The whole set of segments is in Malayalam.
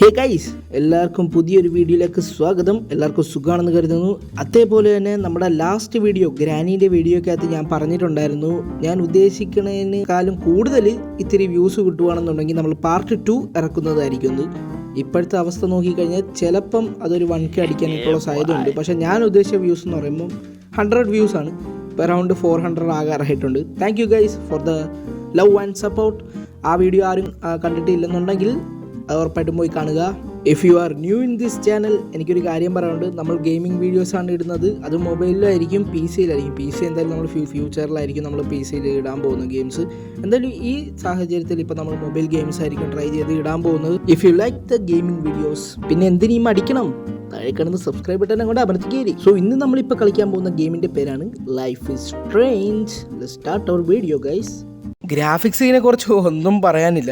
ഹേ ഗൈസ്, എല്ലാവർക്കും പുതിയൊരു വീഡിയോയിലേക്ക് സ്വാഗതം. എല്ലാവർക്കും സുഖമാണെന്ന് കരുതുന്നു. അതേപോലെ തന്നെ നമ്മുടെ ലാസ്റ്റ് വീഡിയോ ഗ്രാനീൻ്റെ വീഡിയോക്കകത്ത് ഞാൻ പറഞ്ഞിട്ടുണ്ടായിരുന്നു, ഞാൻ ഉദ്ദേശിക്കുന്നതിനേക്കാളും കൂടുതൽ ഇത്തിരി വ്യൂസ് കിട്ടുകയാണെന്നുണ്ടെങ്കിൽ നമ്മൾ പാർട്ട് 2 ഇറക്കുന്നതായിരിക്കും. ഇപ്പോഴത്തെ അവസ്ഥ നോക്കിക്കഴിഞ്ഞാൽ ചിലപ്പം അതൊരു 1K അടിക്കാനായിട്ടുള്ള സാധ്യതയുണ്ട്. പക്ഷേ ഞാൻ ഉദ്ദേശിച്ച വ്യൂസ് എന്ന് പറയുമ്പോൾ 100 വ്യൂസ് ആണ്. ഇപ്പോൾ അറൗണ്ട് 400 ആകാറായിട്ടുണ്ട്. Thank you guys for the love and support. ആ വീഡിയോ ആരും കണ്ടിട്ടില്ലെന്നുണ്ടെങ്കിൽ ഉറപ്പായിട്ടും പോയി കാണുക. If you are new in this channel, എനിക്കൊരു കാര്യം പറയാനുണ്ട്. നമ്മൾ ഗെയിമിംഗ് വീഡിയോസാണ് ഇടുന്നത്. അത് മൊബൈലിലായിരിക്കും, PC എന്തായാലും നമ്മൾ ഫ്യൂച്ചറിലായിരിക്കും നമ്മൾ PC ഇടാൻ പോകുന്ന ഗെയിംസ്. എന്തായാലും ഈ സാഹചര്യത്തിൽ ഇപ്പോൾ നമ്മൾ മൊബൈൽ ഗെയിംസ് ആയിരിക്കും ട്രൈ ചെയ്ത് ഇടാൻ പോകുന്നത്. If you like the gaming videos, പിന്നെ എന്തിനേയും അടിക്കണം, താഴെ കിടന്ന് സബ്സ്ക്രൈബ് ബട്ടൺ അങ്ങോട്ട് അമർത്തിക്കേരി. സോ ഇന്ന് നമ്മളിപ്പോൾ കളിക്കാൻ പോകുന്ന ഗെയിമിൻ്റെ പേരാണ് life is strange. Let's start our video guys. ഗ്രാഫിക്സിനെ കുറിച്ച് ഒന്നും പറയാനില്ല.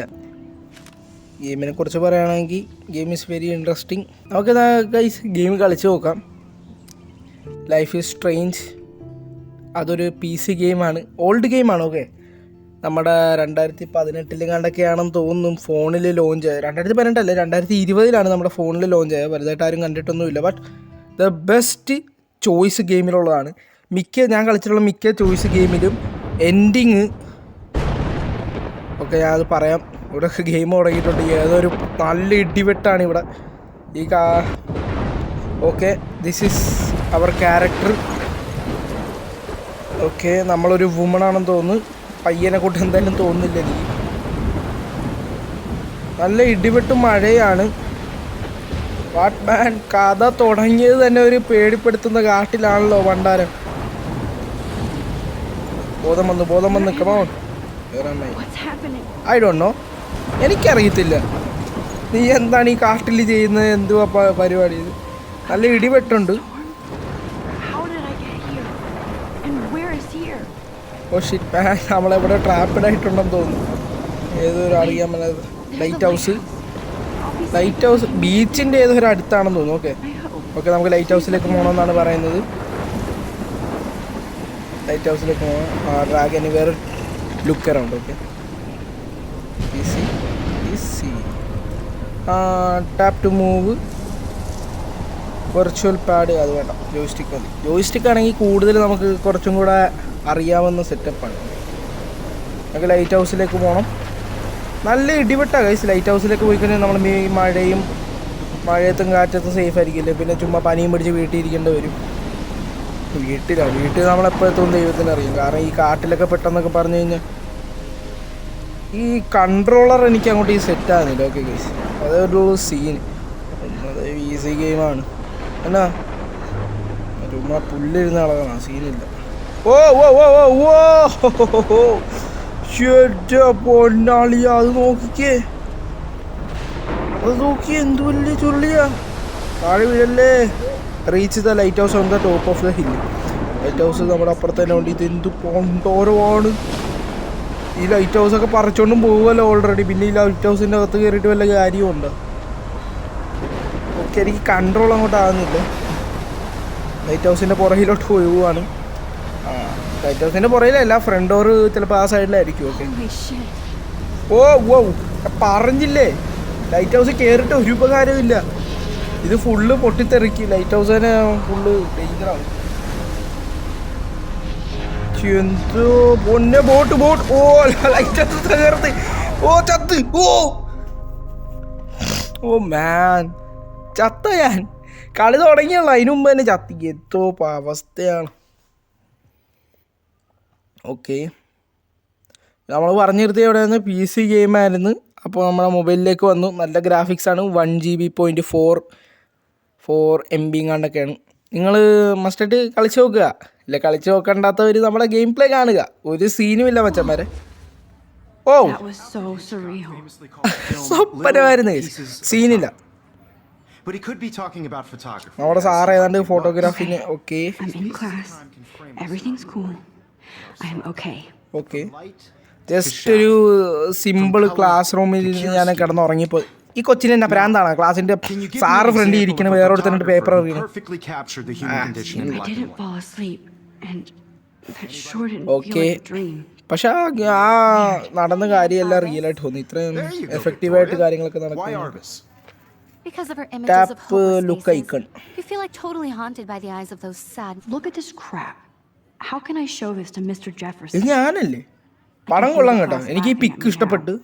ഗെയിമിനെ കുറിച്ച് പറയുകയാണെങ്കിൽ ഗെയിം ഈസ് വെരി ഇൻട്രസ്റ്റിംഗ്. നമുക്ക് ഗൈസ് ഗെയിം കളിച്ച് നോക്കാം. ലൈഫ് ഈസ് സ്ട്രേഞ്ച് അതൊരു PC ഗെയിമാണ്, ഓൾഡ് ഗെയിമാണ്. ഓക്കെ, നമ്മുടെ 2018 തോന്നുന്നു ഫോണിൽ ലോഞ്ച് ആയത്. 2018 അല്ല, 2020 നമ്മുടെ ഫോണിൽ ലോഞ്ച് ആയത്. വലുതായിട്ട് ആരും കണ്ടിട്ടൊന്നുമില്ല. ബട്ട് ദ ബെസ്റ്റ് ചോയ്സ് ഗെയിമിലുള്ളതാണ്. ഞാൻ കളിച്ചിട്ടുള്ള മിക്ക ചോയ്സ് ഗെയിമിലും എൻഡിങ് ഓക്കെ, ഞാനത് പറയാം. ഇവിടെ ഗെയിം തുടങ്ങിയിട്ടുണ്ട്. ഏതൊരു നല്ല ഇടിവെട്ടാണ് ഇവിടെ. Okay, this is our character. Okay, നമ്മളൊരു വുമണാണെന്ന് തോന്നുന്നു. പയ്യനെ കൂട്ട് എന്തായാലും തോന്നുന്നില്ല എനിക്ക്. നല്ല ഇടിവെട്ടും മഴയാണ്. വാട്ട് മാൻ, കഥ തുടങ്ങിയത് തന്നെ ഒരു പേടിപ്പെടുത്തുന്ന കാട്ടിലാണല്ലോ വണ്ടാരം. ബോധം വന്ന് കമോൺ. ഐ ഡോണ്ട് നോ, എനിക്കറിയത്തില്ല. നീ എന്താണ് ഈ കാട്ടിൽ ചെയ്യുന്നത്? എന്തുവാ പരിപാടി? ഇത് നല്ല ഇടിവെട്ടുണ്ട്. ഓ ഷിറ്റ് മാൻ, നമ്മളെവിടെ ട്രാപ്പഡ് ആയിട്ടുണ്ടെന്ന് തോന്നുന്നു. ഏതൊരു അറിയാൻ പറ്റാത്ത ലൈറ്റ് ഹൗസ് ബീച്ചിൻ്റെ ഏതൊരു അടുത്താണെന്ന് തോന്നുന്നു. ഓക്കെ, നമുക്ക് ലൈറ്റ് ഹൗസിലേക്ക് പോകണമെന്നാണ് പറയുന്നത്. ലൈറ്റ് ഹൗസിലേക്ക് പോകണം. ഡ്രാഗന് വേറെ look around. Okay, tap to move, virtual pad അത് വേണ്ട, ജോയിസ്റ്റിക്ക് മതി. ജോയിസ്റ്റിക്ക് ആണെങ്കിൽ കൂടുതൽ നമുക്ക് കുറച്ചും കൂടെ അറിയാവുന്ന സെറ്റപ്പാണ്. നമുക്ക് ലൈറ്റ് ഹൗസിലേക്ക് പോകണം. നല്ല ഇടിവെട്ടാണ് ഗൈസ്. ലൈറ്റ് ഹൗസിലേക്ക് പോയി കഴിഞ്ഞാൽ നമ്മൾ മഴയത്തും കാറ്റത്തും സേഫ് ആയിരിക്കില്ല. പിന്നെ ചുമ്മാ പനിയും പിടിച്ച് വീട്ടിൽ ഇരിക്കേണ്ടി വരും. വീട്ടിൽ നമ്മളെപ്പോഴത്തും ദൈവത്തിന് അറിയും. കാരണം ഈ കാട്ടിലൊക്കെ പെട്ടെന്നൊക്കെ പറഞ്ഞു കഴിഞ്ഞാൽ ഈ കൺട്രോളർ എനിക്ക് അങ്ങോട്ട് സെറ്റ് ആകുന്നില്ല. ഓക്കെ ഗൈസ്, അതൊരു സീൻ. അത് ഈസി ഗെയിമാണ് എന്നാ, ചുമ്മാ പുല്ലിരുന്ന ആളാണ്, സീനില്ല. ഓ ഓ ഓ ഓ ഓ പൊന്നാളിയ, അത് നോക്കിയേ എന്ത് വലിയ ചുള്ളിയാ. താഴെ വീഴല്ലേ. Reach the lighthouse on the top of the hill. Lighthouse നമ്മുടെ അപ്പുറത്ത് തന്നെ ഉണ്ട്. ഇത് എന്ത് പോണ്ടോരമാണ്. ഈ ലൈറ്റ് ഹൗസൊക്കെ പറിച്ചോണ്ടും പോകുമല്ലോ ഓൾറെഡി. പിന്നെ ഈ ലൈറ്റ് ഹൗസിൻ്റെ അകത്ത് കയറിയിട്ട് വല്ല കാര്യമുണ്ടോ? ഓക്കെ, എനിക്ക് കൺട്രോൾ അങ്ങോട്ട് ആകുന്നില്ല. ലൈറ്റ് ഹൗസിൻ്റെ പുറകിലോട്ട് പോവുകയാണ്. ലൈറ്റ് ഹൗസിൻ്റെ പുറകിലല്ല, ഫ്രണ്ട് ഡോർ ചിലപ്പോൾ ആ സൈഡിലായിരിക്കും. ഓക്കെ, ഓ പറഞ്ഞില്ലേ, ലൈറ്റ് ഹൗസ് കയറിയിട്ട് ഒരു ഉപകാരമില്ല. ഇത് ഫുള്ള് പൊട്ടിത്തെറിക്കും. ലൈറ്റ് ഹൗസ് തന്നെ ഫുള്ള് ഡേഞ്ചറാണ്. എന്തോ പൊന്നെ, ബോട്ട് ഓ ലൈറ്റ് തകർത്ത്. ഓ ചത്ത്. ഓ മാൻ, ചത്ത ഞാൻ. കളി തുടങ്ങിയല്ലോ, അതിനു മുമ്പ് തന്നെ ചത്തി. എന്തോ അവസ്ഥയാണ്. ഓക്കെ, നമ്മൾ പറഞ്ഞു നിർത്തിയ എവിടെയായിരുന്നു? PC ഗെയിമായിരുന്നു. അപ്പോൾ നമ്മുടെ മൊബൈലിലേക്ക് വന്നു. നല്ല ഗ്രാഫിക്സാണ്. 1GB.4 MB കണ്ടൊക്കെയാണ്. നിങ്ങൾ മസ്റ്റായിട്ട് കളിച്ച് നോക്കുക. ഇല്ല, കളിച്ച് നോക്കണ്ടാത്തവർ നമ്മുടെ ഗെയിം പ്ലേ കാണുക. ഒരു സീനും ഇല്ല മച്ചന്മാരെ. ഓ സ്വപ്നമായിരുന്നു, സീനില്ല. നമ്മുടെ സാറ് ഏതാണ്ട് ഫോട്ടോഗ്രാഫിന്. ഓക്കെ ഓക്കെ, ജസ്റ്റ് ഒരു സിമ്പിൾ ക്ലാസ് റൂമിൽ ഞാൻ കിടന്നുറങ്ങിപ്പോയി. ഈ കൊച്ചിന് എന്നാ പ്രാന്താണ്? ക്ലാസിന്റെ സാറ് ഫ്രണ്ടിൽ ഇരിക്കണം, വേറെ ഒരുത്തന്നിട്ട് പേപ്പർ എറിയണം. ഓക്കെ, പക്ഷെ ആ നടന്ന കാര്യമെല്ലാം റിയൽ ആയിട്ട് തോന്നി. ഇത്രയും എഫക്റ്റീവായിട്ട് കാര്യങ്ങളൊക്കെ നടക്കും. Because of her images of hopeless look faces, icon. you feel like totally haunted by the eyes of those sad. Look at this crap. How can I show this to Mr. ഇത് Jefferson? ഞാനല്ലേ പടം കൊള്ളാം കേട്ടോ. എനിക്ക് ഈ പിക്ക് ഇഷ്ടപ്പെട്ട്.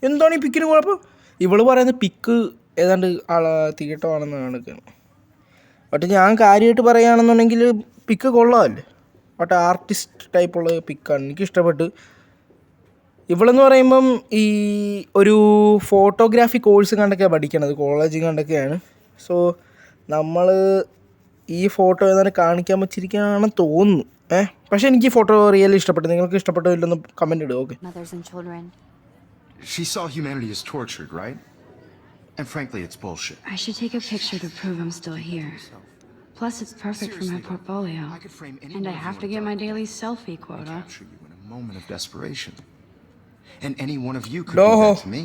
എന്താണ് ഈ പിക്കിന് കുഴപ്പം? ഇവള് പറയുന്ന പിക്ക് ഏതാണ്ട് തീട്ടമാണെന്ന് കാണിക്കുകയാണ്. ബട്ട് ഞാൻ കാര്യമായിട്ട് പറയുകയാണെന്നുണ്ടെങ്കിൽ പിക്ക് കൊള്ളാമല്ലേ. But artist ടൈപ്പുള്ള പിക്കാണ് എനിക്കിഷ്ടപ്പെട്ട്. ഇവളെന്ന് പറയുമ്പം ഈ ഒരു ഫോട്ടോഗ്രാഫി കോഴ്സ് കണ്ടൊക്കെയാണ് പഠിക്കണത്, കോളേജിൽ കണ്ടൊക്കെയാണ്. സോ നമ്മൾ ഈ ഫോട്ടോ ഏതാണ്ട് കാണിക്കാൻ വെച്ചിരിക്കുകയാണെന്ന് തോന്നുന്നു. പക്ഷേ എനിക്ക് ഈ ഫോട്ടോ റിയലി ഇഷ്ടപ്പെട്ടു. നിങ്ങൾക്ക് ഇഷ്ടപ്പെട്ടോ ഇല്ലെന്ന് കമൻറ്റ് ഇടുക. Okay. She saw humanity as tortured, right? And frankly, it's bullshit. I should take a picture to prove I'm still here. Plus, it's perfect for my portfolio. And I have to get my daily selfie quota. Capture you in a moment of desperation. And any one of you could do that to me.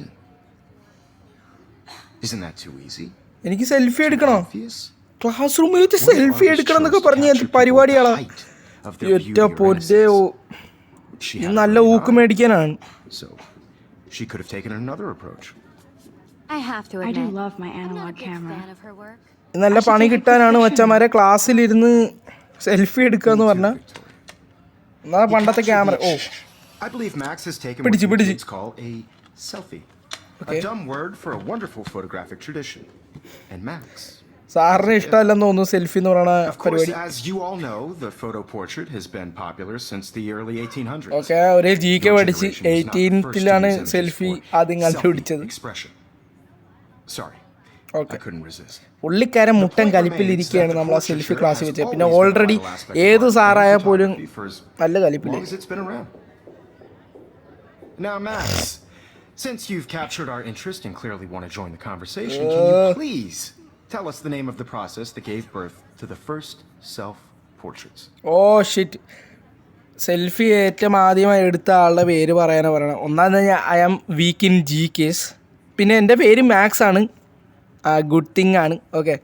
Isn't that too easy? എനിക്ക് സെൽഫി എടുക്കണോ? Obvious? ക്ലാസ് റൂമിൽ വെച്ച് സെൽഫി എടുക്കണം എന്നൊക്കെ പറഞ്ഞ് എന്ത് പരിപാടിയാളാ. ഇത് നല്ല ഊക്ക് മേടിക്കാനാണ്. So she could have taken another approach. I do love my analog camera. നല്ല പണി കിട്ടാനാണ് മച്ചന്മാരെ ക്ലാസ്സിലിരുന്ന് സെൽഫി എടുക്കുക എന്ന് പറഞ്ഞാൽ. എന്നാ പണ്ടത്തെ camera. Oh, I believe Max has taken what kids call a selfie. A dumb word for a wonderful photographic tradition. And Max. സാറിന് ഇഷ്ടമല്ലെന്ന് തോന്നുന്നു സെൽഫി എന്ന് പറയുന്ന പരിപാടി. As you all know, the photo portrait has been popular since the early 1800s. Okay, ഒരു GK പഠിച്ച് 18th സെൽഫി ആദ്യം കണ്ടുപിടിച്ചത്. Sorry. Okay. I couldn't resist. പുള്ളിക്കാരൻ മുട്ടൻ കലിപ്പിലിരിക്കുകയാണ് നമ്മൾ ആ സെൽഫി ക്ലാസ് വെച്ച്. പിന്നെ ഓൾറെഡി ഏത് സാറായാൽ പോലും നല്ല കലിപ്പില്ല. Now, Max, since you've captured our interest and clearly want to join the conversation, can you please tell us the name of the process that gave birth to the first self-portraits? Oh shit. Selfie ഏറ്റവും ആദ്യമായി എടുത്ത ആളുടെ പേര് പറയണം. ഒന്നാമത് I am weak in GKs. പിന്നെ എൻ്റെ പേര് മാക്സ് ആണ്. ഗുഡ് തിങ് ആണ്. ഓക്കെ.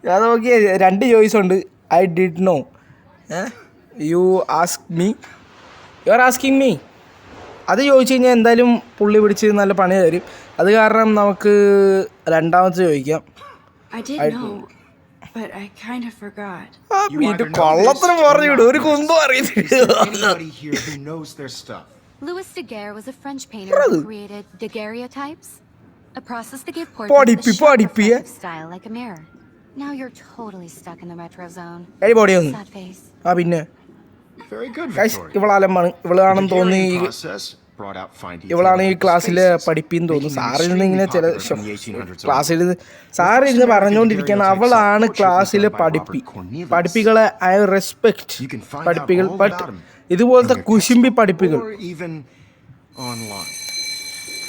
ഞാൻ നോക്കിയ 2 ചോയ്സ് ഉണ്ട്. I did know. You ask me, you are asking me. അത് ചോദിച്ചു കഴിഞ്ഞാൽ എന്തായാലും പുള്ളി പിടിച്ച് നല്ല പണി തരും. അത് കാരണം നമുക്ക് രണ്ടാമത്തെ ചോദിക്കാം. കൊള്ളത്തിനും പറഞ്ഞു വിടും, ഒരു കുന്തം അറിയത്തില്ല. Louis Daguerre was a French painter who created daguerreotypes, a process that gave portraits a sharp reflective style like a mirror. Now you're totally stuck in the retro zone. Sad face. പിന്നെ Very good, Victoria. ഇവളാലമ്മാണ്, ഇവളാണെന്ന് തോന്നി. Brought out findings. ഇവളാണ് ഈ ക്ലാസ്സിലെ പഠിപ്പിന്ന് തോന്നുന്നു. സാറിരുന്ന് ഇങ്ങനെ ചില ക്ലാസ്സിലിരുന്ന് സാറിരുന്ന് പറഞ്ഞുകൊണ്ടിരിക്കുകയാണ്. അവളാണ് ക്ലാസ്സിലെ പഠിപ്പികളെ ഐ റെസ്പെക്ട് പഠിപ്പികൾ. ബട്ട് ഇതുപോലത്തെ കുശുമ്പി പഠിപ്പികൾ.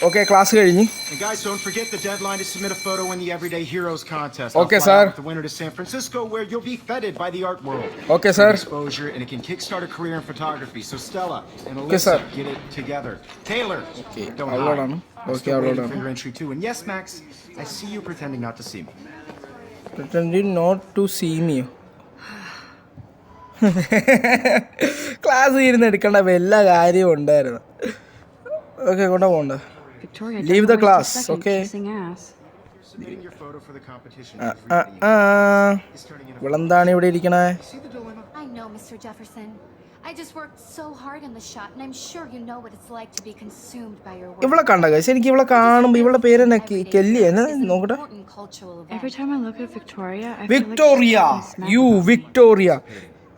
ഓക്കെ, ക്ലാസ് കഴിഞ്ഞ്. Guys, don't forget the deadline to submit a photo in the Everyday Heroes contest. Okay, sir. The winner to San Francisco, where you'll be feted by the art world. Okay, sir. Exposure, and it can kickstart a career in photography. So Stella and Okay, Alyssa, sir. get it together. Taylor, Okay, don't I'll hide. on. I'm Okay, still I'll waiting on. for your entry too. And yes, Max, I see you pretending not to see me. Pretending not to see me. Class ഇരുന്ന് എടുക്കേണ്ട വല്ല കാര്യവും ഉണ്ടായിരുന്നു. ഓക്കെ, കൊണ്ടാ പോണ്ട. Leave the class, okay? Submitting your photo for the competition. ഇവളെന്താണ് ഇവിടെ ഇരിക്കണേ? I know, Mr. Jefferson. I just worked so hard in the shot, and I'm sure you know what it's like to be consumed by your work. ഇവളെ കണ്ട ഗൈസ്, എനിക്ക് ഇവളെ കാണുമ്പോൾ ഇവളുടെ പേര് തന്നെ കെല്ലി എന്ന് നോക്കട്ടെ. Every time I look at Victoria, I Victoria, you Victoria.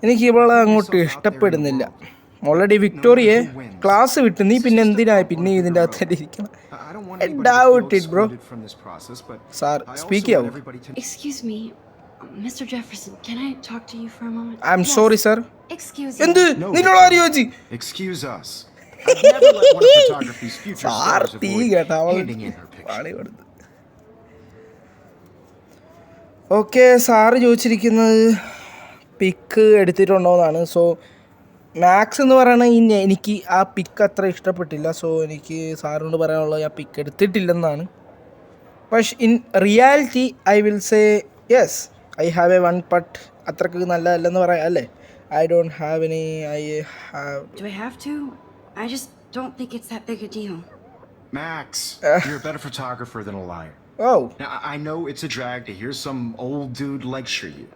എനിക്ക് ഇവളെ അങ്ങോട്ട് ഇഷ്ടപ്പെടുന്നില്ല. ഓൾറെഡി വിക്ടോറിയെ ക്ലാസ് വിട്ട് നീ പിന്നെ എന്തിനായി പിന്നെ ഇതിൻ്റെ അകത്ത് ഇരിക്കണം? Doubt it, bro. Sir, speak out. Excuse me, Mr. Jefferson, can I talk to you for a moment? I'm sorry, sir. Excuse എന്ത് നിന്നോട് ആര് ചോദിച്ചു? Excuse us. I've never let one of photography's future stars avoid handing in her picture. Okay, sir ചോദിച്ചിരിക്കുന്നത് പിക്ക് എടുത്തിട്ടുണ്ടോയെന്നാണ്. സോ മാക്സ് എന്ന് പറയുന്നത് എനിക്ക് ആ പിക്ക് അത്ര ഇഷ്ടപ്പെട്ടില്ല. സോ എനിക്ക് സാറിനോട് പറയാനുള്ളത് ആ പിക്ക് എടുത്തിട്ടില്ലെന്നാണ്. പക്ഷെ in reality I will say yes, I have A one, but അത്രക്ക് നല്ലതല്ലെന്ന് പറയാം അല്ലേ? I don't have any. Do I have to? I just don't think it's that big a deal. Max, you're a better photographer than a liar. Oh. Now, I know it's a drag to hear some old dude lecture you,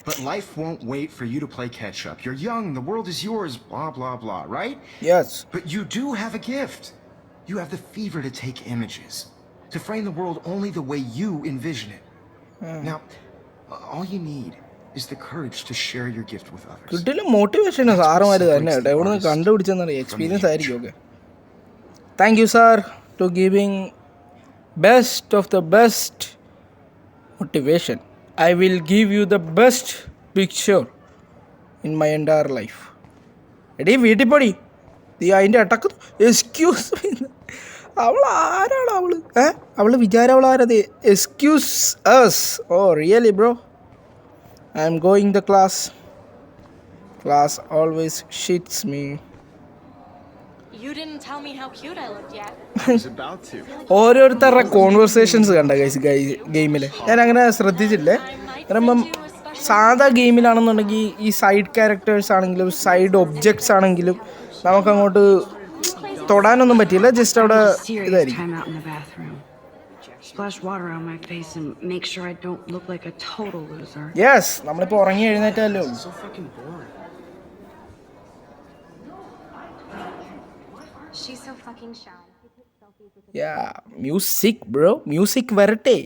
but life won't wait for you to play catch up. You're young, the world is yours, blah, blah, blah, right? Yes. But you do have a gift. You have the fever to take images, to frame the world only the way you envision it. Now, all you need is the courage to share your gift with others. കിട്ടില്ല മോട്ടിവേഷൻ സാറുമാര് തന്നെ കേട്ടോ. എവിടെ നിന്ന് കണ്ടുപിടിച്ചെന്നറിയാം. എക്സ്പീരിയൻസ് ആയിരിക്കും. Okay, thank you sir to giving best of the best motivation. I will give you the best picture in my entire life. എടീ വീട്ടിൽ പോടി, നീ അതിൻ്റെ അടക്ക്. എക്സ്ക്യൂസ് മീ, അവൾ ആരാണ് അവള്? അവള് വിചാരം അവൾ ആരത്? Excuse us. Oh really bro, I am going the class. Class always shits me. You didn't tell me how cute I looked yet. I was about to. ഓരോരുത്തരുടെ കോൺവെർസേഷൻസ് കണ്ട ഗെയിമിൽ ഞാൻ അങ്ങനെ ശ്രദ്ധിച്ചില്ലേ. പറയുമ്പം സാധാ ഗെയിമിലാണെന്നുണ്ടെങ്കിൽ ഈ സൈഡ് ക്യാരക്ടേഴ്സ് ആണെങ്കിലും സൈഡ് ഒബ്ജക്ട്സ് ആണെങ്കിലും നമുക്കങ്ങോട്ട് തൊടാനൊന്നും പറ്റില്ല. ജസ്റ്റ് അവിടെ Serious ഇതായിരിക്കും. time out in the bathroom. Splash water on my face and make sure I don't look like a total loser. Yes, നമ്മളിപ്പോൾ ഉറങ്ങി എഴുന്നേറ്റല്ലോ. So fucking boring. She's so fucking shy. Music bro, music വരട്ടെ.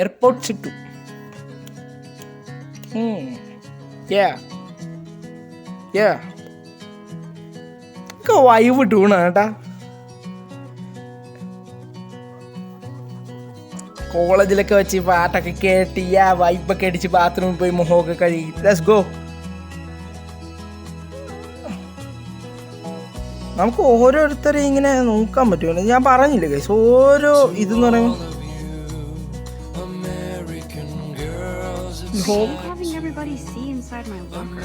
എയർപോർട്ട്സ് ഇട്ടു. വൈവ് ഇട്ടൂണ കേട്ടാ. കോളേജിലൊക്കെ വെച്ച് പാട്ടൊക്കെ കേട്ട് വൈപ്പൊക്കെ അടിച്ച് ബാത്റൂമിൽ പോയി മുഖമൊക്കെ കഴുകി. Let's go. നമുക്ക് ഓരോരുത്തരെ ഇങ്ങനെ നോക്കാൻ പറ്റുമല്ലോ. ഞാൻ പറഞ്ഞില്ലേ ഗൈസ്, ഓരോ ഇതെന്ന് പറയുമ്പോൾ Having everybody see inside my locker.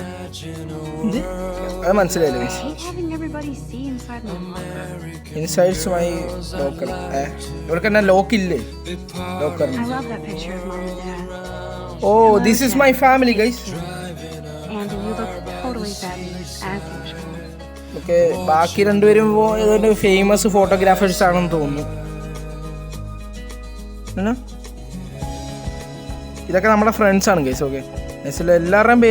അത് മനസ്സിലായില്ലേ guys? Hate having everybody see inside my locker. Insides my locker. ഇവർക്ക് തന്നെ ലോക്കില്ലേ ലോക്കറിന്? I love that picture of mom and dad. ഓ, this is my family guys. Andy, you look totally fabulous as usual. Okay, ബാക്കി രണ്ടുപേരും ഏതൊരു ഫേമസ് ഫോട്ടോഗ്രാഫേഴ്സ് ആണെന്ന് തോന്നുന്നു. ഇതൊക്കെ നമ്മുടെ ഫ്രണ്ട്സ് ആണ് ഗൈസ്. ഓക്കെ, എല്ലാവരുടെയും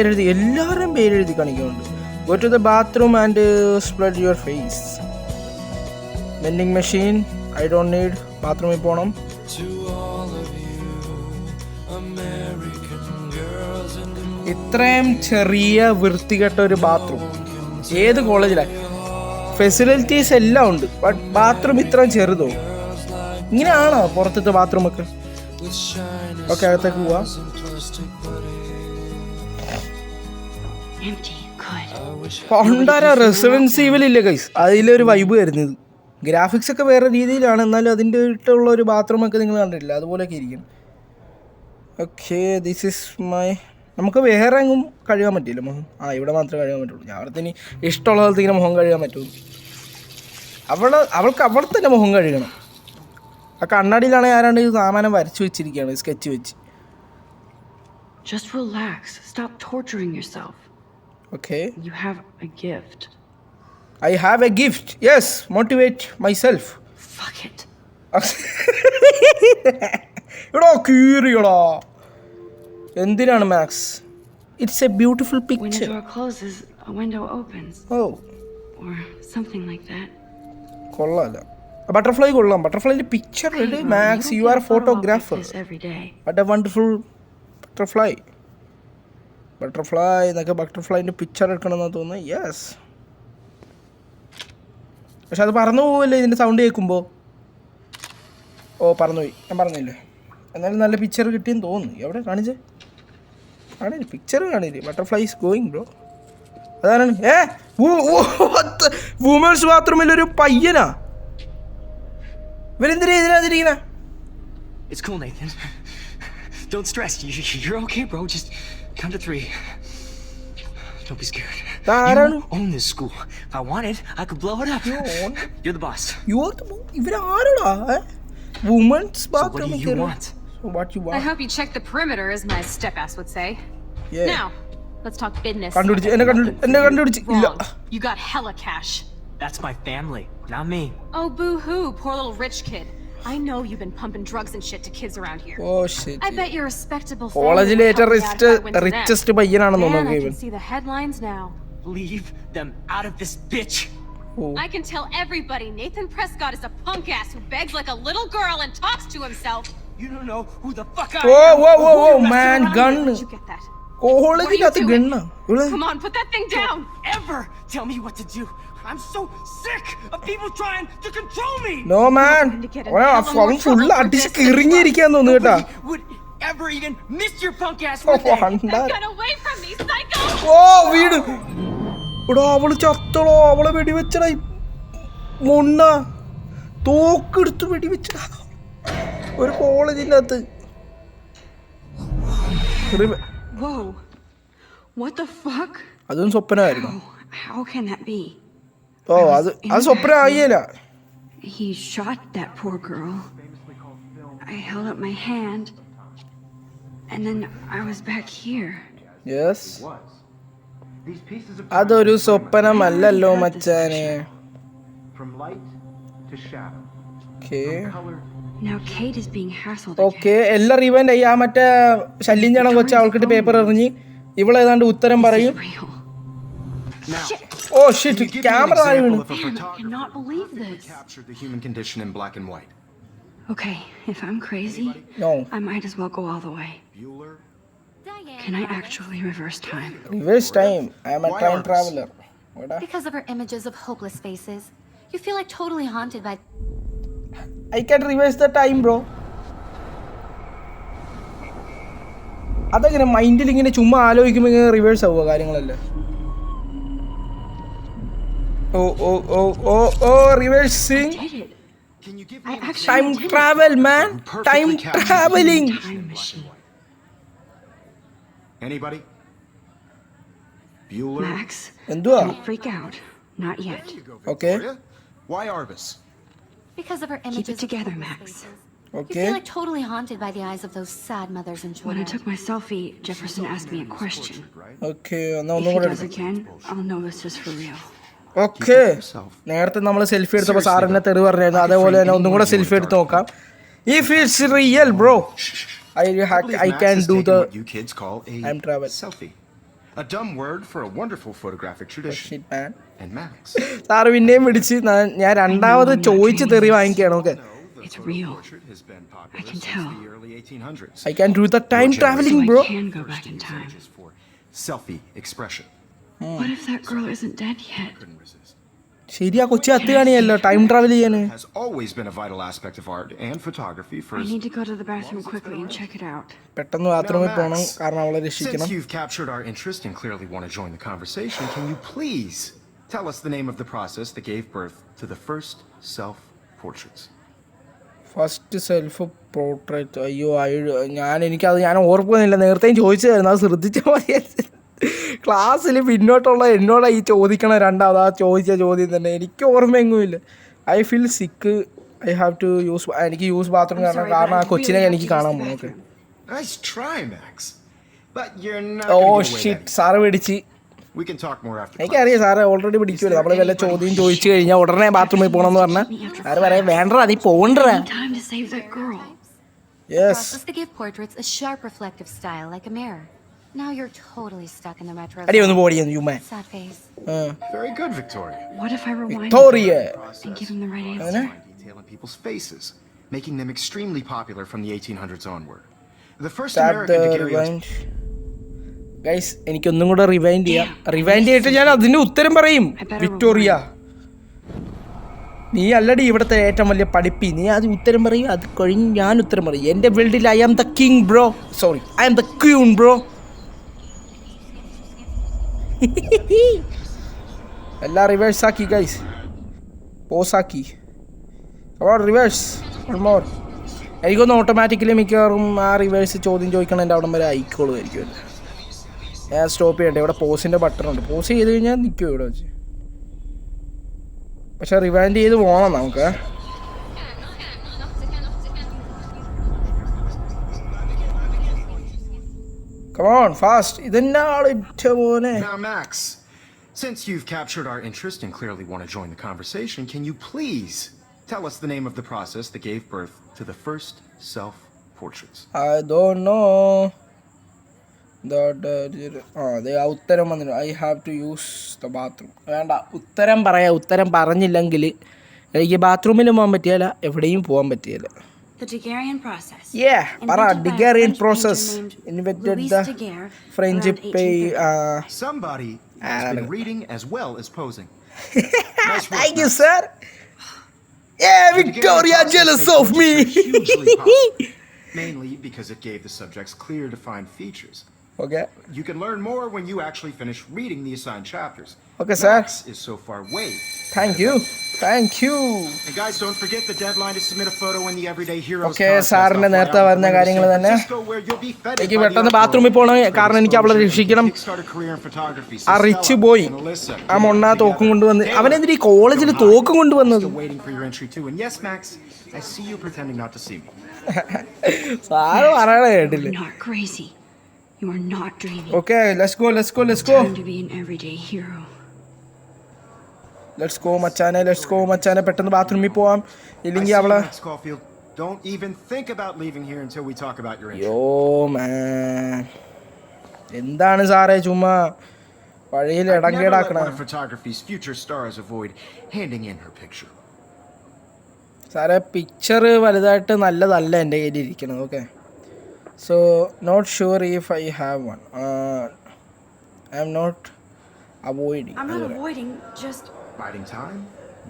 പേരെഴുതി കാണിക്കുന്നുണ്ട്. Go to the bathroom and spread your face. Vending machine I don't need. ബാത്റൂമിൽ പോകണം. ഇത്രയും ചെറിയ വൃത്തികെട്ട ഒരു ബാത്റൂം ഏത് കോളേജിലാണ്? ഫെസിലിറ്റീസ് എല്ലാം ഉണ്ട്, ബട്ട് ബാത്റൂം ഇത്രയും ചെറുതോ? ഇങ്ങനെയാണോ പുറത്തത്തെ ബാത്റൂമൊക്കെ? ഓക്കെ, അകത്തേക്ക് പോവാ. Empty. Good. പണ്ടാര റെസിഡൻസ് ഈവിൽ ഇല്ലേ ഗൈസ്, അതിലൊരു വൈബ് വരുന്നത്. ഗ്രാഫിക്സ് ഒക്കെ വേറെ രീതിയിലാണ്, എന്നാലും അതിൻ്റെ ഇട്ടുള്ള ഒരു ബാത്റൂമൊക്കെ നിങ്ങൾ കണ്ടിട്ടില്ല, അതുപോലെയൊക്കെ ഇരിക്കും. Okay, this is my. നമുക്ക് വേറെ എങ്ങും കഴുകാൻ പറ്റില്ല മുഖം. ഇവിടെ മാത്രമേ കഴുകാൻ പറ്റുള്ളൂ. ഞാൻ അവിടെ തന്നെ ഇഷ്ടമുള്ള സ്ഥലത്ത് ഇങ്ങനെ മുഖം കഴുകാൻ പറ്റുള്ളൂ. അവൾക്ക് അവിടെ തന്നെ മുഖം കഴുകണം. ആ കണ്ണാടിയിലാണെങ്കിൽ ആരാണ്ട് സാമാനം വരച്ചു വെച്ചിരിക്കുകയാണ്, സ്കെച്ച് വെച്ച്. Just relax. Stop torturing yourself. Okay. You have a gift. I have a gift. Yes, motivate myself. Fuck it. എടാ കീറിയടാ. എന്തിനാണ് Max? It's a beautiful When a picture. door closes, a window opens. ഓ, Or something like that. കൊള്ളാല്ല. ബട്ടർഫ്ലൈ കൊള്ളാം. ബട്ടർഫ്ലൈൻ്റെ പിക്ചർ Hey, ഇട് Ron, Max. you you don't are get a photo op like photographer. this every day. What a wonderful butterfly. Butterfly എന്നൊക്കെ ബട്ടർഫ്ലൈൻ്റെ പിക്ചർ എടുക്കണമെന്നാണ് തോന്നുന്നത്. യെസ്, പക്ഷെ അത് പറന്നു പോവല്ലേ ഇതിൻ്റെ സൗണ്ട് കേൾക്കുമ്പോൾ? ഓ, പറന്നുപോയി. ഞാൻ പറഞ്ഞില്ലേ, എന്നാലും നല്ല പിക്ചർ കിട്ടിയെന്ന് തോന്നുന്നു. എവിടെ കാണിച്ചേ? കാണില്ല, പിക്ചർ കാണില്ലേ? Butterfly is going bro. അതാണ്. Women's ബാത്റൂമിലൊരു പയ്യനാ. ഇവരെന്തിനാ ഇതിനകത്തിരിക്കണ? It's cool, Nathan. Don't stress. You're okay, bro. Just count to 3. Don't be scared. Taran. You own this school. If I wanted, I could blow it up. You're the boss. ഇവരാരടാ? വുമൻസ് So what ബാത്റൂമിൽ do you want? What you I want? hope you check the perimeter, as my step-ass would say. Yeah. Now, let's talk business. കണ്ടുപിടിച്ച് എന്നെ കണ്ടുപിടിച്ച് ഇല്ല. Wrong. You got hella cash. That's my family. Not me. Oh, boo-hoo, poor little rich kid. I know you've been pumping drugs and shit to kids around here. Oh shit. I bet your respectable കോളേജിലെ family ഏറ്റവും would help me out if I went to them. Richest പയ്യനാണെന്ന് Man, തോന്നുന്നു I ഇവൻ. can see the headlines now. Leave them out of this bitch. I can tell everybody Nathan Prescott is a punk ass who begs like a little girl and talks to himself. You don't know who the fuck I Whoa, am. whoa, or whoa, who whoa, you're messing man, around gun. with. Did you get that? കോളേജിനകത്ത് ഗണ്ണ ഇവള്. Come on, put that thing down. Ever tell me what to do? I'm so sick of people trying to control me. No man അവൻ ഫുള്ള് അടിച്ച് കിറിഞ്ഞിരിക്കാൻ തോന്നുന്നു കേട്ടാ. Nobody would ever even miss your punk ass, oh would they? Get away from me, psycho! ഓ വീട് എടാ അവള് ചത്തളോ, അവളെ വെടിവെച്ചടാ മൊണ്ണ, തോക്കെടുത്ത് വെടിവെച്ചടാ ഒരു കോളേജിന്റെ അകത്ത്. Whoa. What the fuck? അതും സ്വപ്നമായിരുന്നു. How can that be? ഓ അത് സ്വപ്നം ആയില്ല. He shot that poor girl. I held up my hand. And then I was back here. Yes, അതൊരു സ്വപ്നമല്ലല്ലോ മച്ചാനെ. Now Kate is being hassled okay എല്ലാം റിവൈൻഡ് ആയി. ആ മറ്റേ ശല്യം ചെയ്യണം കൊച്ച അവൾക്കിട്ട് പേപ്പർ എറിഞ്ഞ് ഇവളേതാണ്ട് ഉത്തരം പറയും. ഓ ഷിറ്റ്, ക്യാമറ ആയി വീണു. I cannot believe this. Captured the human condition in black and white. Okay, if I'm crazy, No. I might as well go all the way. Bueller. Can I actually reverse time? Reverse time. I am a Why time artists? Traveller. Because of her images of hopeless faces, you feel like totally haunted by. I can reverse the time, bro. അതെങ്ങനെ മൈൻഡിൽ ഇങ്ങനെ ചുമ്മാ ആലോചിക്കുമ്പോൾ ഇങ്ങനെ റിവേഴ്സ് ആവുക കാര്യങ്ങളല്ലേ? ഓ ഓ ഓ ഓ ഓ reversing. Did it? Can you give I me an actually time did it. Travel man, time travelling. Time machine. Anybody? Bueller? Max, എന്തുവാ? don't freak out. Not yet. Okay. Victoria? Why Arbus? Because of her Keep images it together, of Max. hopeless faces. You Okay. feel like totally haunted by the eyes of those sad mothers and When I children. took my selfie, Jefferson asked me a question. Okay, എന്നാ If ഒന്നും he കൂടെ does again, I'll know this is for real. Okay. നേരത്തെ നമ്മൾ സെൽഫി എടുത്തപ്പോൾ സാറിനെ തെറി പറഞ്ഞായിരുന്നു, അതേപോലെ തന്നെ ഒന്നും കൂടെ സെൽഫി എടുത്ത് നോക്കാം. If it's real bro, I can do the what you kids call a time travel. selfie. A dumb word for a wonderful photographic tradition. shit man. And Max. Sir പിന്നെയും പിടിച്ച് ഞാൻ രണ്ടാമത് ചോദിച്ച് തെറി വാങ്ങിക്കുകയാണ്. Okay, It's real. Portrait has been popular I can since tell. the early 1800s. I can do the time traveling, So bro. I can go back in time. Just for selfie expression. What if that girl isn't dead yet? Couldn't resist. ശരിയാ, കൊച്ചി അത്തുകാണിയല്ലോ ടൈം ട്രാവൽ ചെയ്യാന്. Has always been a vital aspect of art and photography for I need to go to the bathroom quickly and check it out. പെട്ടെന്ന് ബാത്റൂമിൽ പോകണം, കാരണം അവളെ രക്ഷിക്കണം. Since you've captured our interest and clearly want to join the conversation, can you please tell us the name of the process that gave birth to the first self-portraits? First self portrait. അയ്യോ ഞാൻ ഓർക്കുന്നില്ല, നേരത്തെയും ചോദിച്ചതായിരുന്നു, അത് ശ്രദ്ധിച്ചാൽ മതി. ക്ലാസ്സിൽ പിന്നോട്ടുള്ള എന്നോടാ ഈ ചോദിക്കണം രണ്ടാമത്, ആ ചോദിച്ച ചോദ്യം തന്നെ എനിക്ക് ഓർമ്മയെങ്ങുമില്ല. I feel sick, I have to use, എനിക്ക് യൂസ് ബാത്റൂം കാരണം ആ കൊച്ചിനെ എനിക്ക് കാണാൻ പോകും. Okay. Nice try, Max. But you're not oh gonna get away shit, that sir പിടിച്ച്. easy. We can talk more after class. എനിക്കറിയാം സാറ് ഓൾറെഡി പിടിക്കുമല്ലോ. നമ്മൾ വല്ല ചോദ്യം ചോദിച്ചു കഴിഞ്ഞാൽ ഉടനെ ബാത്റൂമിൽ പോകണമെന്ന് പറഞ്ഞാൽ സാറ് പറയാം വേണ്ട നീ പോകണ്ട. Time to save that girl. The yes. process to give portraits a sharp reflective style like a mirror. Now you're totally stuck in the retro അടി ഒന്ന് zone. പോടിയെന്ന് ചുമ്മാ. Sad face. Very good, Victoria. What if I rewind Victoria. and give him the right answer? അങ്ങനെ Fine detail in people's faces, making them extremely popular from the 1800s onward. The first tap the American daguerreotype. Rewind. Guys എനിക്കൊന്നും കൂടെ റിവൈൻഡ് ചെയ്യാം. റിവൈൻഡ് ചെയ്തിട്ട് ഞാൻ അതിന്റെ ഉത്തരം പറയും. വിക്ടോറിയ, നീ അല്ലടി ഇവിടുത്തെ ഏറ്റവും വലിയ പഠിപ്പി, നീ അത് ഉത്തരം പറയും, അത് കഴിഞ്ഞ് ഞാൻ ഉത്തരം പറയും. എൻ്റെ വേൾഡിൽ I am the king bro, sorry I am the queen bro. എല്ലാം റിവേഴ്സ് ആക്കി ഗൈസ്, പോസ് ആക്കി. Reverse more. എനിക്കൊന്ന് ഓട്ടോമാറ്റിക്കലി മിക്കവാറും ആ റിവേഴ്സ് ചോദ്യം ചോദിക്കണതിൻ്റെ അവിടം വരെ ആയിക്കോളുമായിരിക്കും. ഞാൻ സ്റ്റോപ്പ് ചെയ്യട്ടെ, ഇവിടെ പോസിൻ്റെ ബട്ടൺ ഉണ്ട്, പോസ് ചെയ്ത് കഴിഞ്ഞാൽ നിൽക്കും ഇവിടെ വെച്ച്. പക്ഷെ റിവൈൻഡ് ചെയ്ത് പോകണം നമുക്ക്. Come on, fast. ഇതെന്നാ ആള് ഇറ്റ മോനെ. Now, Max, Since you've captured our interest and clearly want to join the conversation, can you please tell us the name of the process that gave birth to the first self-portraits? I don't know. ഉത്തരം വന്നിട്ട് I have to use the bathroom. വേണ്ട, ഉത്തരം പറയാം. ഉത്തരം പറഞ്ഞില്ലെങ്കിൽ എനിക്ക് ബാത്റൂമിൽ പോകാൻ പറ്റിയല്ല, എവിടെയും പോകാൻ പറ്റിയല്ല. The Daguerrean process. പറ. Invented by a Daguerrean French process. painter named Invented Louis the Daguerre French around 1830. Somebody has been reading as well as posing. Nice work, Thank you, Max. sir. Yeah, The Victoria Daguerrean jealous process of made me. portraiture hugely popular, mainly because it gave the subjects clear, defined features. Okay. You can learn more when you actually finish reading the assigned chapters. Okay, sir. Max is so far way. Thank you. Thank you. And guys, don't forget the deadline to submit a photo in the Everyday Heroes Okay, contest. സാറിന്റെ നേരത്തെ പറഞ്ഞ കാര്യങ്ങൾ തന്നെ. എനിക്ക് പെട്ടെന്ന് ബാത്റൂമിൽ പോകണം, കാരണം എനിക്ക് അവളെ രക്ഷിക്കണം. ആ റിച്ച് ബോയ് ആ മൊണ്ണ തോക്കും കൊണ്ടുവന്ന്, അവനെന്തിനാ ഈ കോളേജിൽ തോക്കും കൊണ്ടുവന്നത്? സാറ് പറയണ കേട്ടില്ല. You're not crazy. You are not dreaming. Okay, let's go. Time to be an everyday hero. Let's go മച്ചാനെ, പെട്ടെന്ന് ബാത്റൂമിൽ പോവാം. ഇല്ലെങ്കിൽ അവളെ Don't even think about leaving here until we talk about your entry. യോ മാൻ, എന്താണ് സാറേ ചുമ്മാ വഴിയിൽ I've never let ഇടങ്കേടാക്കണ? one of photography's future stars avoid handing in her picture. സാറേ പിക്ചർ വലുതായിട്ട് നല്ലതല്ല എൻ്റെ കയ്യിൽ ഇരിക്കണത്. Okay, so not sure if I have one. I am not avoiding. I'm not avoiding, just Biding time,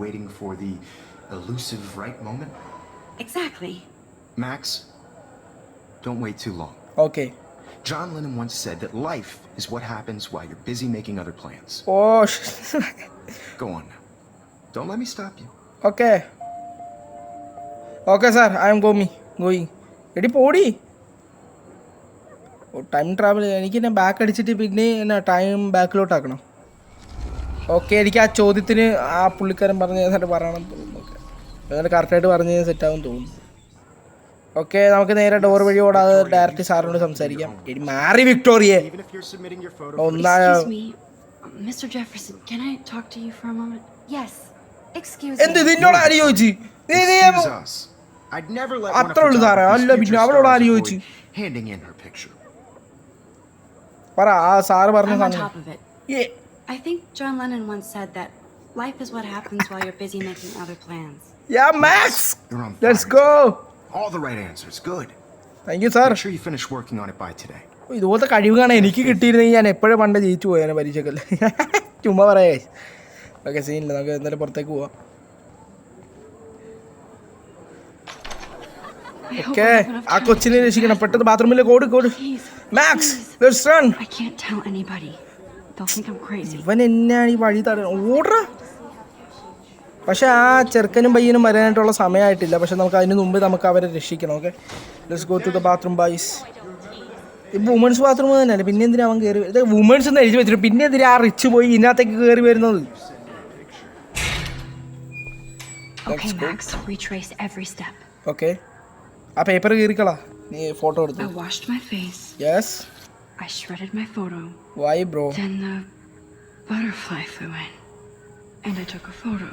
waiting for the elusive right moment. exactly. Max, don't wait too long. Okay. John Lennon once said that life is what happens while you're busy making other plans. Oh Go on now. Don't let me stop you. Okay sir, I am going. എടി പോടി. ടൈം ട്രാവൽ എനിക്ക് എന്നെ ബാക്ക് അടിച്ചിട്ട് പിന്നെ എന്നാ ടൈം ബാക്കിലോട്ടാക്കണം. ഓക്കെ, എനിക്ക് ആ ചോദ്യത്തിന് ആ പുള്ളിക്കാരൻ പറഞ്ഞ് ഏതാണ്ട് പറയണം തോന്നുന്നു. ഓക്കെ, ഏതാണ്ട് കറക്റ്റായിട്ട് പറഞ്ഞ് സെറ്റാവും തോന്നുന്നു. ഓക്കെ, നമുക്ക് നേരെ ഡോർ വഴി ഓടാതെ ഡയറക്റ്റ് സാറിനോട് സംസാരിക്കാം. എടി മാറി വിക്ടോറിയെ. Even if you're submitting your photo ഒന്നാ Excuse me, Mr. Jefferson, can I talk to you for a moment? Yes. Excuse എന്ത് me. നിന്നോട് ആര് ചോദിച്ചു? Excuse us. I'd never let one of അത്രേ ഉള്ളൂ സാറേ. അല്ല photography's പിന്നെ future അവളോട് ആര് stars ചോദിച്ചു? avoid handing in her picture. പറ, ആ സാറ് പറഞ്ഞ I'm on സാധനം. top of it. I think John Lennon once said that life is what happens while you're busy making other plans. Yeah, Max. You're on Let's fire. go. All the right answers. Good. Thank you, sir. Make sure you finish working on it by today. ഇതുപോലത്തെ കഴിവുകാണ് എനിക്ക് കിട്ടിയിരുന്നെങ്കിൽ ഞാൻ എപ്പോഴും പണ്ട് ജയിച്ചു പോയാനെ പരീക്ഷക്കല്ലേ. ചുമ്മാ പറയേ. ഓക്കെ, സീനില്ല, നമുക്ക് എന്തായാലും പുറത്തേക്ക് പോവാം. ഓക്കെ, ആ കൊച്ചിനെ രക്ഷിക്കണം. പെട്ടെന്ന് ബാത്റൂമിലേക്ക് ഓട്. Max, let's run. I can't tell anybody. They'll think I'm crazy. ഇവൻ എന്നാണ് ഈ വഴി ഓടറ. പക്ഷെ ആ ചെറുക്കനും പയ്യനും വരാനായിട്ടുള്ള സമയമായിട്ടില്ല. പക്ഷെ നമുക്ക് അതിന് മുമ്പ് നമുക്ക് അവരെ രക്ഷിക്കണം. Okay, let's go to the bathroom boys. ഈ വുമൻസ് ബാത്റൂം തന്നെയല്ലേ, പിന്നെ എന്തിനാ അവൻ കയറി? ഇത് വുമൻസ് എന്ന് എഴുതി വെച്ചിട്ട് പിന്നെ എന്തിനാ ആ റിച്ച് പോയി ഇതിനകത്തേക്ക് കയറി വരുന്നത്? Okay, Max, retrace every step. Okay, ആ പേപ്പർ കീറിക്കളാ. നീ ഫോട്ടോ എടുത്തു. I washed my face. Yes. I shredded my photo. Why bro? Then the butterfly flew in. And I took a photo.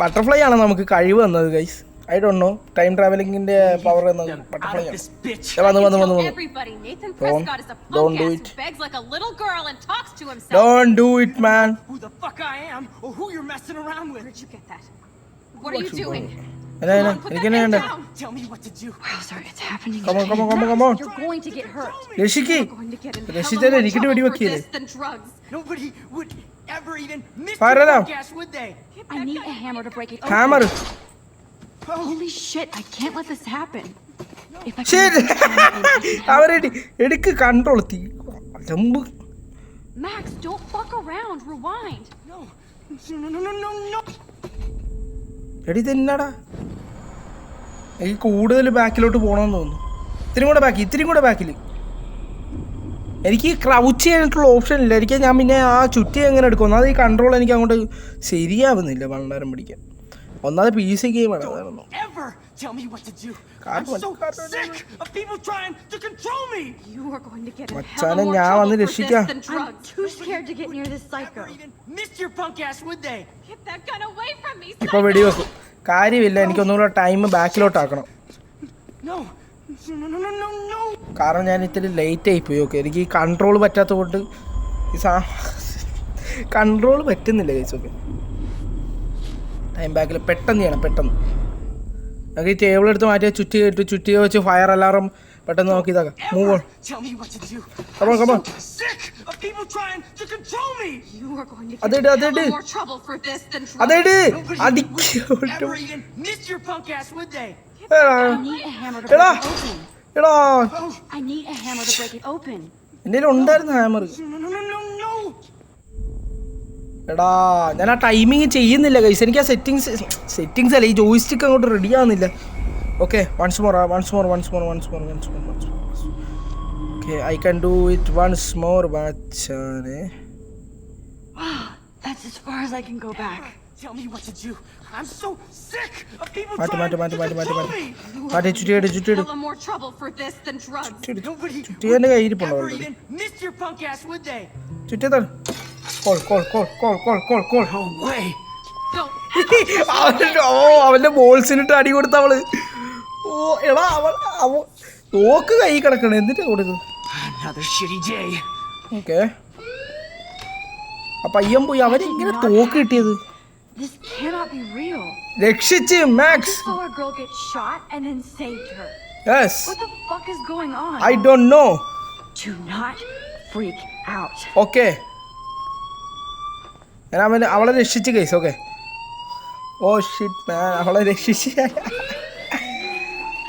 Butterfly ആണ് നമുക്ക് കഴിവ് തന്നത് guys. I don't know, time ട്രാവലിംഗിന്റെ പവർ എന്നത് ബട്ടർഫ്ലൈ ആണ്. വന്നു. Everybody, Nathan Don't- Prescott is a don't punk do ass it. who begs like a little girl and talks to himself. Don't do it, man. Who the fuck I am or who you're messing around with? Where'd you get that? What are you doing? എന്നാ Come on, put എനിക്ക് that എന്നാ thing വേണ്ട? down. Tell me what to do. Wow, sir, it's happening. Come on. You're going to get hurt. രക്ഷിക്ക്. You're going to get in hell രക്ഷിച്ചാലേ more എനിക്കിട്ട് trouble for വെടിവെക്കില്ലേ? this than drugs. Nobody would ever even miss Fire the it up. podcast, would they? I need a hammer to break it open. Hammer. Holy shit, I can't let this happen. If I ശരി. can അവരെ എടുക്ക് കൺട്രോൾ തീ. Jump. Max, don't fuck around. Rewind. No. എടി ഇതെന്നാടാ? എനിക്ക് കൂടുതൽ ബാക്കിലോട്ട് പോകണമെന്ന് തോന്നുന്നു. ഇത്തിരി കൂടെ ബാക്കിൽ. എനിക്ക് ക്രൗച്ച് ചെയ്യാനായിട്ടുള്ള ഓപ്ഷൻ ഇല്ല. എനിക്ക് ഞാൻ പിന്നെ ആ ചുറ്റി എങ്ങനെ എടുക്കും? അത് ഈ കൺട്രോൾ എനിക്ക് അങ്ങോട്ട് ശരിയാവുന്നില്ല. വളരെ പിടിക്കാൻ. ഒന്നാമത് PC ഗെയിമാണ്. Ever tell me what to do. Car I'm one, so car one. sick of people trying to control me. You are going to get in Machane, hella more ഞാൻ trouble വന്ന് for രക്ഷിക്കാം. this than drugs. Too scared to get near this psycho. Never even missed your punk ass, would they? Get that gun away from me, ഇപ്പൊ psycho! വെടിവെക്കും. കാര്യമില്ല, എനിക്കൊന്നുകൂടെ ടൈം ബാക്കിലോട്ടാക്കണം. No. No. കാരണം ഞാൻ ഇത്തിരി ലേറ്റ് ആയിപ്പോയി. ഓക്കെ, എനിക്ക് ഈ കൺട്രോൾ പറ്റാത്ത കൊണ്ട് ഈ കൺട്രോൾ പറ്റുന്നില്ല ഗൈസ്. ഓക്കെ, ടൈം ബാക്കിൽ പെട്ടെന്ന് ചെയ്യണം, പെട്ടെന്ന്. നമുക്ക് ഈ ടേബിൾ എടുത്ത് മാറ്റിയ ചുറ്റിക വെച്ച് ഫയർ അലാറം പെട്ടെന്ന് നോക്കി ഇതാക്കാം. Move on. Tell me what to do. Come on, come on. I'm so sick of people trying to control me. You are going to Adede, get in adede. hella more trouble for this than drugs. അതെട് Nobody അടിക്കോട്ടും. would ever even miss your punk ass, would they? I need a hammer to എടാ break it open. എടാ I need a hammer to break it open. എൻ്റെ കയ്യിൽ ഉണ്ടായിരുന്നു ഹാമർ. No. എടാ ഞാൻ ആ ടൈമിങ് ചെയ്യുന്നില്ല ഗൈസ്. എനിക്ക് ആ സെറ്റിങ്സ് അല്ല, ഈ ജോയിസ്റ്റിക്ക് അങ്ങോട്ട് റെഡി ആവുന്നില്ല. Okay, once more. Okay, I can do it once more. മച്ചാനെ Wow, that's as far as I can go back. Tell me what to do. I'm so sick of people മാറ്റി trying to control me. മാറ്റി ചുറ്റിയിട് Hella more trouble for this than drugs. Nobody ചുറ്റിയുടെ കയ്യിരിപ്പുണ്ടോ ever already? even miss your punk ass, would they? ചുറ്റിയതാണ്. കോൾ. No way. അവന്റെ ബോൾസിനിട്ട് അടി കൊടുത്ത അവള്. ഓ എടാ അവ തോക്ക് കൈ കിടക്കണേ, എന്നിട്ട് കൊടുക്കും. Another shitty day. ഓക്കെ, ആ പയ്യൻ പോയി. അവരെങ്ങനെ തോക്ക് കിട്ടിയത്? This cannot be real. രക്ഷിച്ച് max. I saw a girl get shot and then saved her. Yes, What the fuck is going on? I don't no. Do not freak out. Okay, ഞാൻ അവളെ രക്ഷിച്ച് കേസ്. ഓക്കെ, ഓ ഷിറ്റ് മാൻ, അവളെ രക്ഷിച്ച്.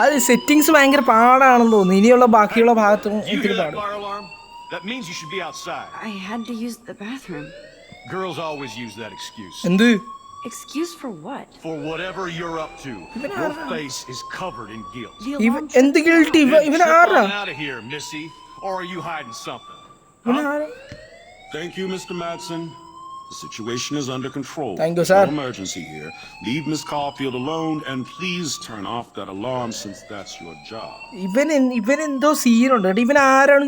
അത് സെറ്റിങ്സ് ഭയങ്കര പാടാണെന്ന് തോന്നുന്നു. ഇനിയുള്ള ബാക്കിയുള്ള ഭാഗത്തും You hear ഇത്തിരി that പാട്. fire alarm? That means you should be outside. I had to use the bathroom. Girls always use that excuse. എന്ത്? Excuse for what? For whatever you're up to, your face is covered in guilt. The ഇവൻ alarm എന്ത് ഗിൽട്ടി? Then ഇവൻ trip ആരാ? on out of here, Missy. Or are you hiding something? ഇവൻ ആരാ? Thank you, Mr. Madsen. The situation is under control. Thank you, There's sir. no emergency here. Leave Miss Caulfield alone and please turn off that alarm since that's your job. ഇവൻ എന്തോ സീനുണ്ട് കേട്ടോ. ഇവൻ ആരാണ്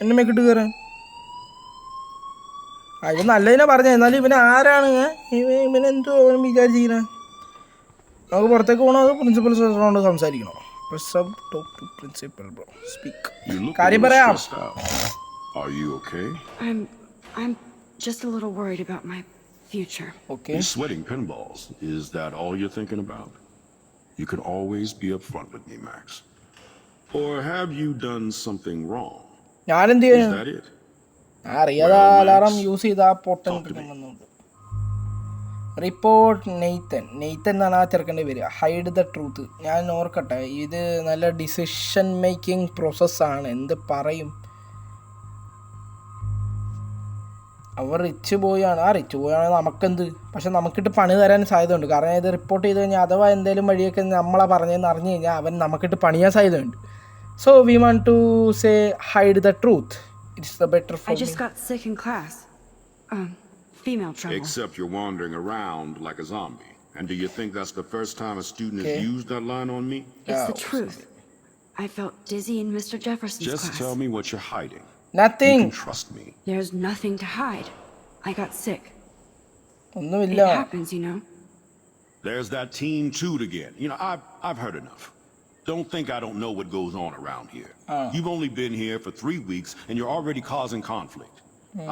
എന്നെ മേക്കിട്ട് കയറാൻ? ഇവൻ നല്ലതിനെ പറഞ്ഞ, എന്നാലും ഇവൻ ആരാണ്? ഇവനെന്തോ വിചാരിച്ചിരിക്കണ? നമുക്ക് പുറത്തേക്ക് പോകണോ അതോ പ്രിൻസിപ്പൽ സാറിനോട് സംസാരിക്കണോ? You look a കാര്യം little പറയാം. stressed out. Are you okay? I'm just a little worried about my future. Okay, You're sweating pinballs. Is that all you're thinking about? You can always be upfront with me, Max. Or have you done something wrong? ഞാനെന്ത് Is ചെയ്യാൻ? that it? അറിയാതെ അലാറം യൂസ് ചെയ്ത ആ പൊട്ടൻ കിട്ടുന്നുണ്ട്. റിപ്പോർട്ട് നെയ്ത്തൻ എന്നാണ് ആ ചെറുക്കേണ്ടി വരിക. Hide the truth. ഞാൻ ഓർക്കട്ടെ, ഇത് നല്ല ഡിസിഷൻ മേക്കിംഗ് പ്രോസസ്സാണ്. എന്ത് പറയും? അവർ റിച്ച് ബോയാണ്. ആ റിച്ച് ബോയാണെങ്കിൽ നമുക്കെന്ത്? പക്ഷെ നമുക്കിട്ട് പണി തരാൻ സാധ്യതയുണ്ട്. കാരണം ഇത് റിപ്പോർട്ട് ചെയ്ത് കഴിഞ്ഞാൽ അഥവാ എന്തെങ്കിലും വഴിയൊക്കെ നമ്മളാ പറഞ്ഞതെന്ന് അറിഞ്ഞു കഴിഞ്ഞാൽ അവൻ നമുക്കിട്ട് പണിയാൻ സാധ്യതയുണ്ട്. So we want to say hide the truth. It's the better for I just me. got sick in class. Female trouble. Except you're wandering around like a zombie. And do you think that's the first time a student Okay. has used that line on me? It's the Oh, truth. I felt dizzy in Mr. Jefferson's Just class. tell me what you're hiding. You Nothing. can trust me. There's nothing to hide. I got sick. ഒന്നുമില്ല. It happens, you know. There's that Team Toot again. You know, I've heard enough. Don't think I don't know what goes on around here. You've only been here for 3 weeks and you're already causing conflict.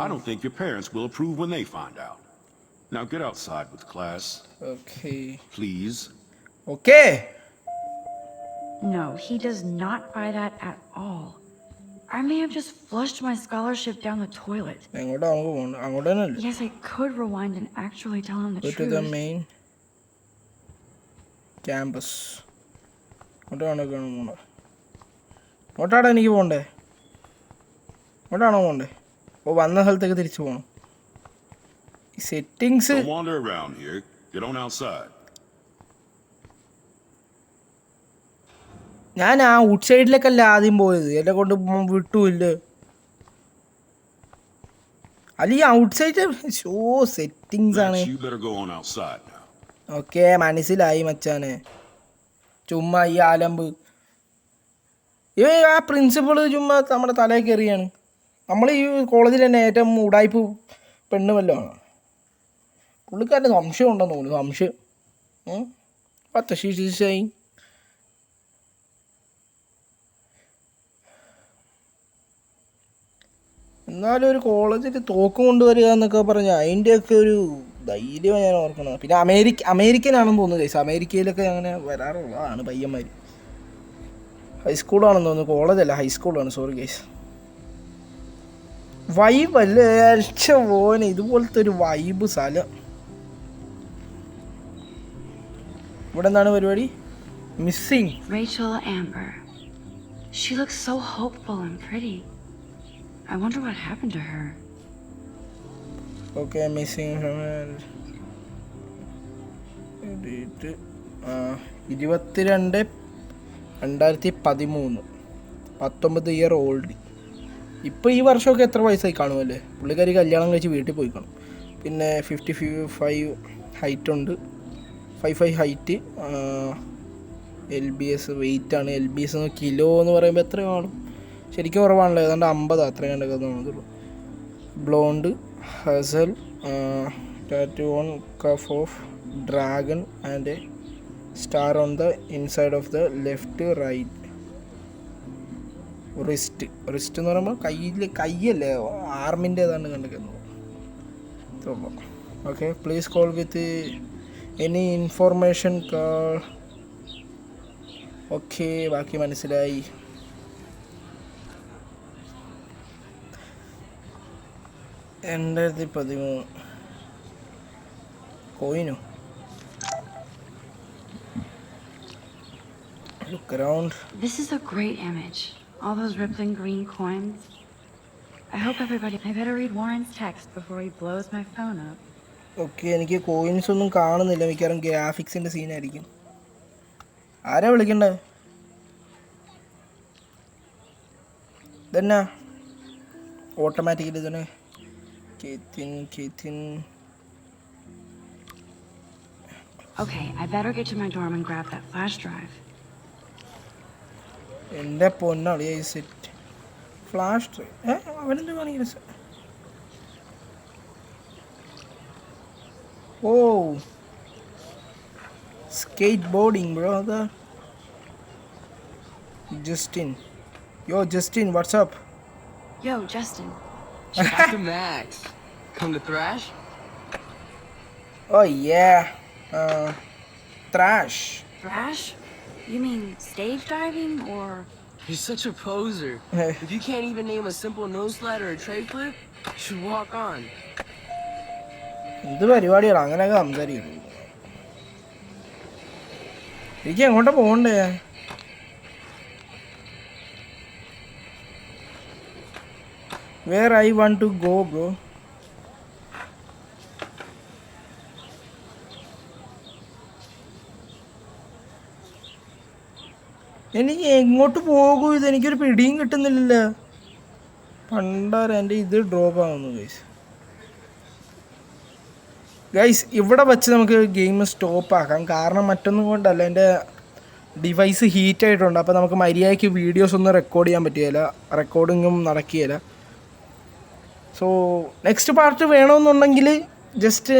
I don't think your parents will approve when they find out. Now get outside with class, Okay. please. Okay. No, he does not buy that at all. I may have just flushed my scholarship down the toilet. എങ്ങോട്ടാ നമുക്ക് പോകണ്ട? അങ്ങോട്ട് തന്നെ അല്ലേ? Yes, I could rewind and actually tell him the Go to the truth. main campus. അങ്ങോട്ടാണോ പോകണ്ട? അങ്ങോട്ടാണോ എനിക്ക് പോകണ്ടേ? അങ്ങോട്ടാണോ പോകണ്ടേ? ഓ, വന്ന സ്ഥലത്തേക്ക് തിരിച്ചു പോകണം. ഈ settings Don't wander around here. Get on outside. ഞാൻ ആ ഔട്ട് സൈഡിലേക്കല്ല ആദ്യം പോയത്. എന്നെ കൊണ്ട് വിട്ടുമില്ല. അല്ല ഈ ഔട്ട് സൈഡ് ഷോ സെറ്റിങ്സ് ആണ്. Max, you better go on outside now. Okay, മനസ്സിലായി മച്ചാനെ. ചുമ്മാ ഈ ആലമ്പ് ആ പ്രിൻസിപ്പൾ ചുമ്മാ നമ്മുടെ തലയിൽ കയറിയാണ്. നമ്മൾ ഈ കോളേജിൽ തന്നെ ഏറ്റവും ഉടായ്പ് പെണ്ണ് വല്ലതാണ്. പുള്ളിക്കാരൻ്റെ സംശയം ഉണ്ടെന്ന് തോന്നുന്നു. സംശയം ശീശായി. എന്നാലും ഒരു കോളേജിൽ തോക്ക് കൊണ്ടുവരിക എന്നൊക്കെ പറഞ്ഞാൽ അതിൻ്റെയൊക്കെ ഒരു ധൈര്യമാണ് ഞാൻ ഓർക്കുന്നത്. പിന്നെ അമേരിക്കനാണെന്ന് തോന്നുന്നു ഗൈസ്. അമേരിക്കയിലൊക്കെ അങ്ങനെ വരാറുള്ളതാണ് പയ്യന്മാർ. ഹൈസ്കൂളാണെന്ന് തോന്നുന്നു, കോളേജല്ല ഹൈസ്കൂളാണ്. Sorry guys. വൈബ് അല്ലേ മോനെ, ഇതുപോലത്തെ ഒരു വൈബ് സ്ഥലം. ഇവിടെ എന്താണ് പരിപാടി? Missing Rachel Amber. She looks so hopeful and pretty. I wonder what happened to her. Okay, missing her. 22/2013 19 year old. ഇപ്പോൾ ഈ വർഷമൊക്കെ എത്ര വയസ്സായി കാണുമല്ലേ? പുള്ളിക്കാരി കല്യാണം കഴിച്ച് വീട്ടിൽ പോയി കാണും. പിന്നെ 55 ഹൈറ്റ് ഉണ്ട്, 55 ഹൈറ്റ്. LBS വെയിറ്റാണ്. LBS കിലോ എന്ന് പറയുമ്പോൾ എത്ര കാണും? ശരിക്കും കുറവാണല്ലോ, ഏതാണ്ട് 50 അത്രയും കണ്ടൊക്കെ തോന്നുന്നുള്ളൂ. Blonde, hazel, tattoo on cuff of dragon and star on the inside of the left right wrist. Wrist എന്ന് പറയുമ്പോൾ കയ്യല്ലേ, ആർമിൻ്റെ ഏതാണ്ട് കണ്ടൊക്കെ. Okay, please call with any information call. Okay, ബാക്കി മനസ്സിലായി. എൻ്റെ 13 കോയിനോ. Look around. This is a great image. All those rippling green coins. I hope everybody... I better read Warren's text before he blows my phone up. Okay, എനിക്ക് കോയിൻസ് ഒന്നും കാണുന്നില്ല. മിക്കവാറും ഗ്രാഫിക്സിൻ്റെ സീനായിരിക്കും. ആരാ വിളിക്കണ്ടേ? ഇതന്നെ ഓട്ടോമാറ്റിക്കലി തന്നെ. Keithin. Okay, I better get to my dorm and grab that flash drive. എൻ്റെ പൊന്നാളി സെറ്റ് ഫ്ലാഷ് ഡ്രൈവ്. അവനെന്ത് കാണിക്കുന്നത്? ഓ, സ്കേറ്റ് ബോർഡിങ് ബ്രോ. അതാ Justin. Yo, Justin, what's up? Yo, Justin. Dr. Max. Come to Thrash? Oh, yeah. Thrash. Thrash? You mean stage diving or... You're such a poser. If you can't even name a simple nose slide or a tray flip, you should walk on. എന്ത് പരിപാടിയാണ് അങ്ങനെയൊക്കെ സംസാരിക്കുന്നു? എനിക്ക് എങ്ങോട്ടാ പോകണ്ടേ? Where I want to go, bro? എനിക്ക് എങ്ങോട്ട് പോകും? ഇതെനിക്കൊരു പിടിയും കിട്ടുന്നില്ലല്ലോ. പണ്ടാര എൻ്റെ ഇത് ഡ്രോപ്പ് ആവുന്നു ഗൈസ്. ഇവിടെ വെച്ച് നമുക്ക് ഗെയിം സ്റ്റോപ്പ് ആക്കാം. കാരണം മറ്റൊന്നും കൊണ്ടല്ല, എൻ്റെ ഡിവൈസ് ഹീറ്റായിട്ടുണ്ട്. അപ്പോൾ നമുക്ക് മര്യാദയ്ക്ക് വീഡിയോസ് ഒന്നും റെക്കോർഡ് ചെയ്യാൻ പറ്റുകയില്ല, റെക്കോർഡിങ്ങും നടക്കുകയില്ല. സോ നെക്സ്റ്റ് പാർട്ട് വേണമെന്നുണ്ടെങ്കിൽ ജസ്റ്റ്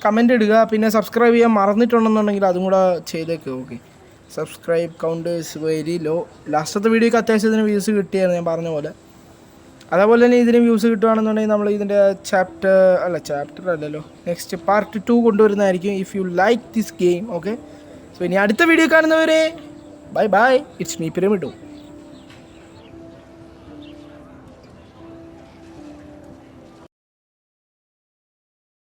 കമൻ്റ് ഇടുക. പിന്നെ സബ്സ്ക്രൈബ് ചെയ്യാൻ മറന്നിട്ടുണ്ടെന്നുണ്ടെങ്കിൽ അതും കൂടെ ചെയ്തേക്ക്. Okay, subscribe count is very low. ലാസ്റ്റത്തെ വീഡിയോക്ക് അത്യാവശ്യത്തിന് വ്യൂസ് കിട്ടിയായിരുന്നു ഞാൻ പറഞ്ഞ പോലെ. അതേപോലെ തന്നെ ഇതിന് വ്യൂസ് കിട്ടുകയാണെന്നുണ്ടെങ്കിൽ നമ്മൾ ഇതിൻ്റെ ചാപ്റ്റർ അല്ലല്ലോ, നെക്സ്റ്റ് പാർട്ട് 2 കൊണ്ടുവരുന്നതായിരിക്കും. If you like this game. Okay, so ഇനി അടുത്ത വീഡിയോ കാണുന്നവരെ ബൈ ബൈ. It's me പിരമിഡോ.